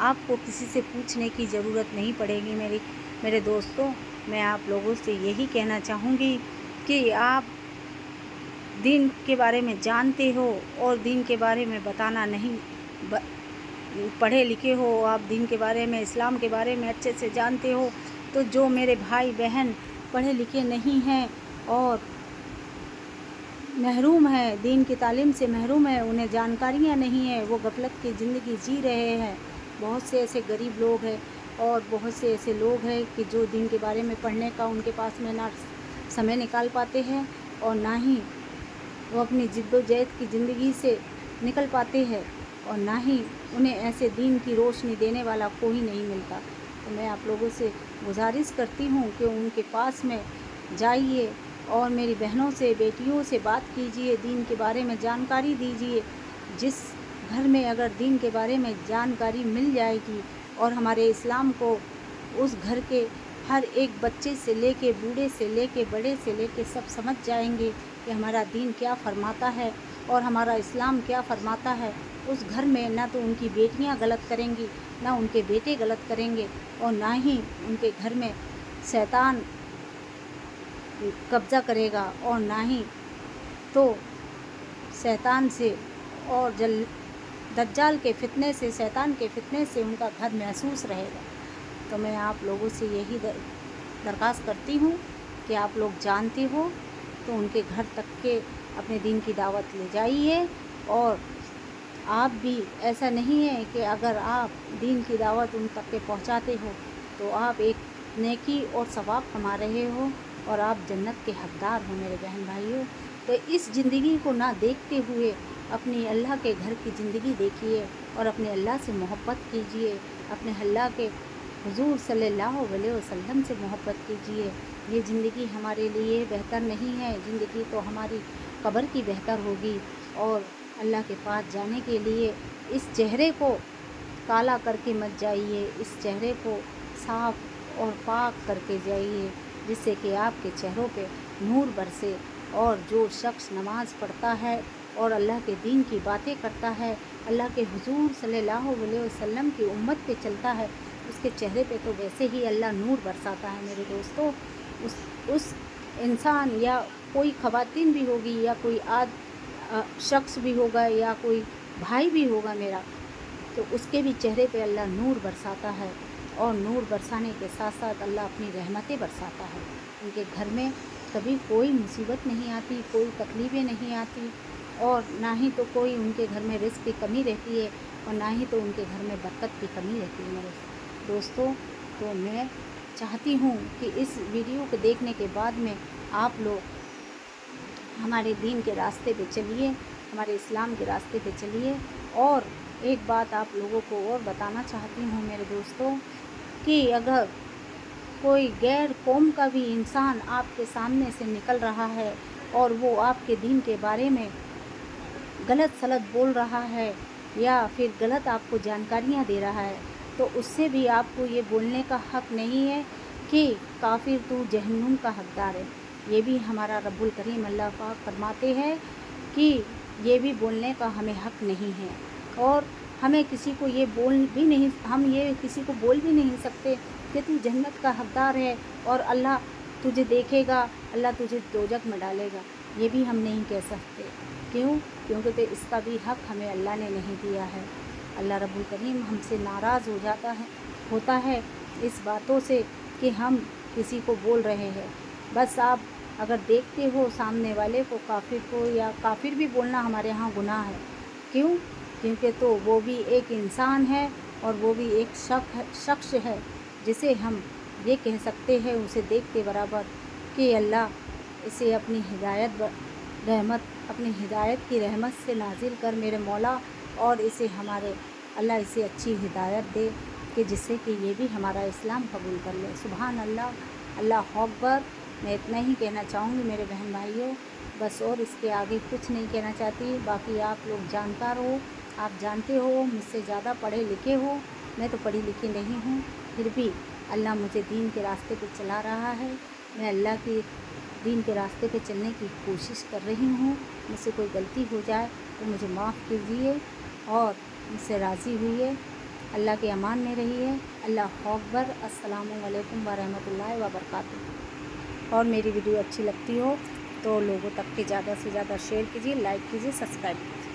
آپ کو کسی سے پوچھنے کی ضرورت نہیں پڑے گی میرے دوستوں۔ میں آپ لوگوں سے یہی کہنا چاہوں گی کہ آپ دین کے بارے میں جانتے ہو اور دین کے بارے میں بتانا نہیں، پڑھے لکھے ہو، آپ دین کے بارے میں، اسلام کے بارے میں اچھے سے جانتے ہو، تو جو میرے بھائی بہن پڑھے لکھے نہیں ہیں اور محروم ہے، دین کی تعلیم سے محروم ہے، انہیں جانکاریاں نہیں ہیں، وہ غفلت کی زندگی جی رہے ہیں۔ بہت سے ایسے غریب لوگ ہیں اور بہت سے ایسے لوگ ہیں کہ جو دین کے بارے میں پڑھنے کا ان کے پاس میں نہ سمے نکال پاتے ہیں اور نہ ہی وہ اپنی جد و جہد کی زندگی سے نکل پاتے ہیں، اور نہ ہی انہیں ایسے دین کی روشنی دینے والا کوئی نہیں ملتا۔ تو میں آپ لوگوں سے گزارش کرتی ہوں کہ ان کے پاس میں جائیے اور میری بہنوں سے، بیٹیوں سے بات کیجیے، دین کے بارے میں جانکاری دیجیے۔ جس گھر میں اگر دین کے بارے میں جانکاری مل جائے گی اور ہمارے اسلام کو اس گھر کے ہر ایک بچے سے لے کے بوڑھے سے لے کے بڑے سے لے کے سب سمجھ جائیں گے کہ ہمارا دین کیا فرماتا ہے اور ہمارا اسلام کیا فرماتا ہے، اس گھر میں نہ تو ان کی بیٹیاں غلط کریں گی، نہ ان کے بیٹے غلط کریں گے، اور نہ ہی ان کے گھر میں شیطان قبضہ کرے گا، اور نہ ہی تو شیطان سے اور دجال کے فتنے سے، شیطان کے فتنے سے ان کا گھر محفوظ رہے گا۔ تو میں آپ لوگوں سے یہی درخواست کرتی ہوں کہ آپ لوگ جانتے ہو تو ان کے گھر تک کے اپنے دین کی دعوت لے جائیے، اور آپ بھی ایسا نہیں ہے کہ اگر آپ دین کی دعوت ان تک کے پہنچاتے ہو تو آپ ایک نیکی اور ثواب کما رہے ہو اور آپ جنت کے حقدار ہو میرے بہن بھائیوں۔ تو اس زندگی کو نہ دیکھتے ہوئے اپنی اللہ کے گھر کی زندگی دیکھیے اور اپنے اللہ سے محبت کیجیے، اپنے اللہ کے حضور صلی اللہ علیہ وسلم سے محبت کیجیے۔ یہ زندگی ہمارے لیے بہتر نہیں ہے، زندگی تو ہماری قبر کی بہتر ہوگی، اور اللہ کے پاس جانے کے لیے اس چہرے کو کالا کر کے مت جائیے، اس چہرے کو صاف اور پاک کر کے جائیے، جس سے کہ آپ کے چہروں پہ نور برسے، اور جو شخص نماز پڑھتا ہے اور اللہ کے دین کی باتیں کرتا ہے، اللہ کے حضور صلی اللہ علیہ وسلم کی امت پہ چلتا ہے، اس کے چہرے پہ تو ویسے ہی اللہ نور برساتا ہے میرے دوستوں۔ اس انسان یا کوئی خواتین بھی ہوگی یا کوئی شخص بھی ہوگا یا کوئی بھائی بھی ہوگا میرا، تو اس کے بھی چہرے پہ اللہ نور برساتا ہے، اور نور برسانے کے ساتھ ساتھ اللہ اپنی رحمتیں برساتا ہے۔ ان کے گھر میں کبھی کوئی مصیبت نہیں آتی، کوئی تکلیفیں نہیں آتی، اور نہ ہی تو کوئی ان کے گھر میں رزق کی کمی رہتی ہے، اور نہ ہی تو ان کے گھر میں برکت کی کمی رہتی ہے میرے دوستوں۔ تو میں چاہتی ہوں کہ اس ویڈیو کو دیکھنے کے بعد میں آپ لوگ ہمارے دین کے راستے پہ چلیے، ہمارے اسلام کے راستے پہ چلیے۔ اور ایک بات آپ لوگوں کو اور بتانا چاہتی ہوں میرے دوستوں، کہ اگر کوئی غیر قوم کا بھی انسان آپ کے سامنے سے نکل رہا ہے اور وہ آپ کے دین کے بارے میں غلط سلط بول رہا ہے یا پھر غلط آپ کو جانکاریاں دے رہا ہے، تو اس سے بھی آپ کو یہ بولنے کا حق نہیں ہے کہ کافر تو جہنم کا حقدار ہے۔ یہ بھی ہمارا رب الکریم اللہ پاک فرماتے ہیں کہ یہ بھی بولنے کا ہمیں حق نہیں ہے، اور ہمیں کسی کو یہ ہم یہ کسی کو بول بھی نہیں سکتے کہ تو جنت کا حقدار ہے اور اللہ تجھے دیکھے گا، اللہ تجھے دوزخ میں ڈالے گا، یہ بھی ہم نہیں کہہ سکتے۔ کیونکہ تو اس کا بھی حق ہمیں اللہ نے نہیں دیا ہے۔ اللہ رب الکریم ہم سے ناراض ہوتا ہے اس باتوں سے کہ ہم کسی کو بول رہے ہیں۔ بس آپ اگر دیکھتے ہو سامنے والے کو، کافر کو، یا کافر بھی بولنا ہمارے ہاں گناہ ہے۔ کیونکہ تو وہ بھی ایک انسان ہے اور وہ بھی ایک شخص ہے، جسے ہم یہ کہہ سکتے ہیں اسے دیکھتے برابر کہ اللہ اسے اپنی ہدایت کی رحمت سے نازل کر میرے مولا، اور اللہ اسے اچھی ہدایت دے کہ جس سے کہ یہ بھی ہمارا اسلام قبول کر لے۔ سبحان اللہ، اللہ اکبر۔ میں اتنا ہی کہنا چاہوں گی میرے بہن بھائیوں، بس اور اس کے آگے کچھ نہیں کہنا چاہتی۔ باقی آپ لوگ جانکار ہو، آپ جانتے ہو، مجھ سے زیادہ پڑھے لکھے ہو، میں تو پڑھی لکھی نہیں ہوں، پھر بھی اللہ مجھے دین کے راستے پہ چلا رہا ہے۔ میں اللہ کی دین کے راستے پہ چلنے کی کوشش کر رہی ہوں۔ مجھ سے کوئی غلطی ہو جائے تو مجھے معاف کیجیے اور مجھ سے راضی ہوئیے۔ اللہ کے امان میں رہیے۔ اللہ اکبر۔ السلام علیکم ورحمۃ اللہ وبرکاتہ۔ اور میری ویڈیو اچھی لگتی ہو تو لوگوں تک کے زیادہ سے زیادہ شیئر کیجیے، لائک کیجیے، سبسکرائب کیجیے۔